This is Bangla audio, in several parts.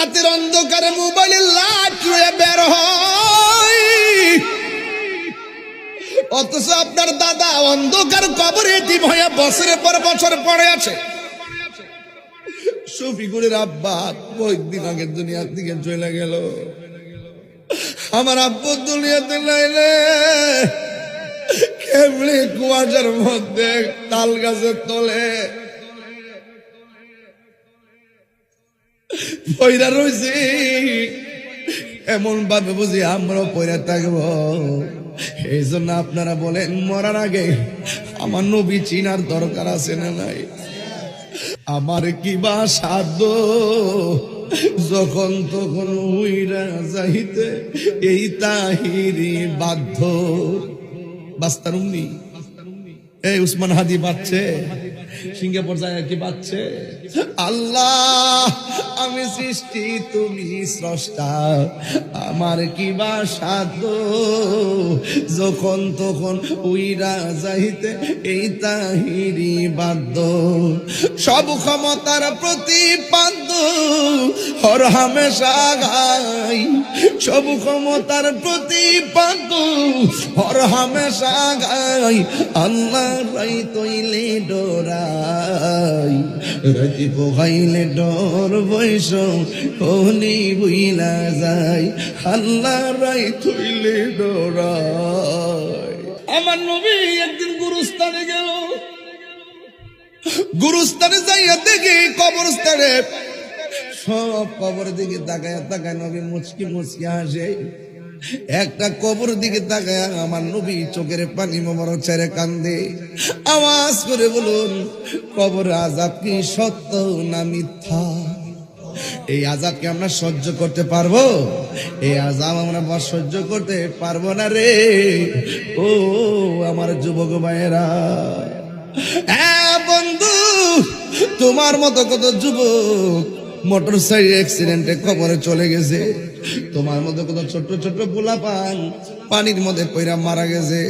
রাতের অন্ধকারে মোবাইলের লাইট রয়ে বের হয়, অথচ আপনার দাদা অন্ধকার কবরে এতিম হয়ে বছরের পর বছর পড়ে আছে। শফিকুলের আব্বা কয়েকদিন আগে দুনিয়া থেকে চলে গেল। আমার আব্বু দুনিয়াতে নাইলে কেমনে কুয়াশার মধ্যে তাল গাছের তলে পয়রা রয়েছি, এমন ভাবে বুঝি আমরাও পয়রা থাকবো। এই জন্য আপনারা বলেন মরার আগে আমার নবী চিনার দরকার আছে না নাই? আমার কি বা সাধ্য যখন তখন উইরা যাইতে এই তাহিরি বাধ্য। বাস্তারুমনি এই উসমান হাদি বাচ্চে সিঙ্গাপুর যায় কি বাচ্চে। আল্লাহ আমি সৃষ্টি তুমি স্রষ্টা, আমার কি বা সাধ্য যখন তখন উইরা যাইতে এই তাহিরি বাধ্য। সব ক্ষমতার প্রতিপাদ্য হর হামেশা গাই, সব ক্ষমতার প্রতিপাদ্য হর হামেশা গাই। আল্লাহ রাই তৈলে ডোরাই, রাতি পোহাইলে ডর বৈশ হলি বুইলা যায়। আল্লাহ রাই তৈলে ডোরাই। আমার নবী একদিন গুরুস্থানে গেল, গুরুস্থানে যাইয়া দেখি কবরস্থানে সব কবর দিকে তাকায় তাকায় নবী মুচকি মুচকি হাসে। একটা কবর দিকে তাকায় আমার নবী চোখের পানি মোবারক ছেড়ে কান্দে। আওয়াজ করে বলুন, কবর আযাব কি সত্য না মিথ্যা? এই আযাবকে আমরা সহ্য করতে পারবো? এই আযাব আমরা সহ্য করতে পারবো না রে। ও আমার যুবক ভাইয়েরা, হ্যাঁ বন্ধু, তোমার মতো কত যুবক মোটর সাইকেল অ্যাক্সিডেন্টে কবরে চলে গেছে। তোমার মতো কত ছোট্ট ছোট্ট পোলাপান পানির মধ্যে পইরা মারা গেছে।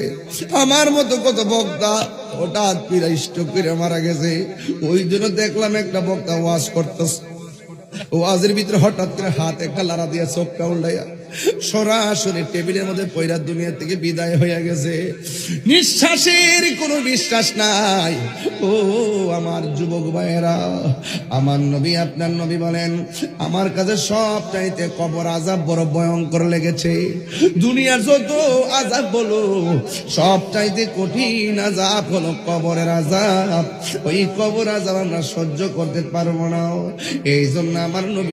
আমার মতো কত বক্তা হঠাৎ পিরা স্ট্রোক করে মারা গেছে। ওই জন্য দেখলাম একটা বক্তা ওয়াজ করতেছে, ওয়াজের ভিতরে হঠাৎ করে হাত একটা লাড়া দিয়া চোখটা উল্টাইয়া সরাসরি টেবিলের মধ্যে পয়রা দুনিয়া থেকে বিদায় হয়ে গেছে। নিঃশ্বাসের কোনো বিশ্বাস নাই। ও আমার যুবক ভাইয়েরা, আমার নবী আপনার নবী বলেন, আমার কাছে সব চাইতে কবর আযাব বড় ভয়ঙ্কর লেগেছে। দুনিয়ার যত আযাব বলো সব চাইতে কঠিন আযাব হলো কবরের আযাব। ওই কবর আযাব আমরা সহ্য করতে পারবো না। এই জন্য আমার নবী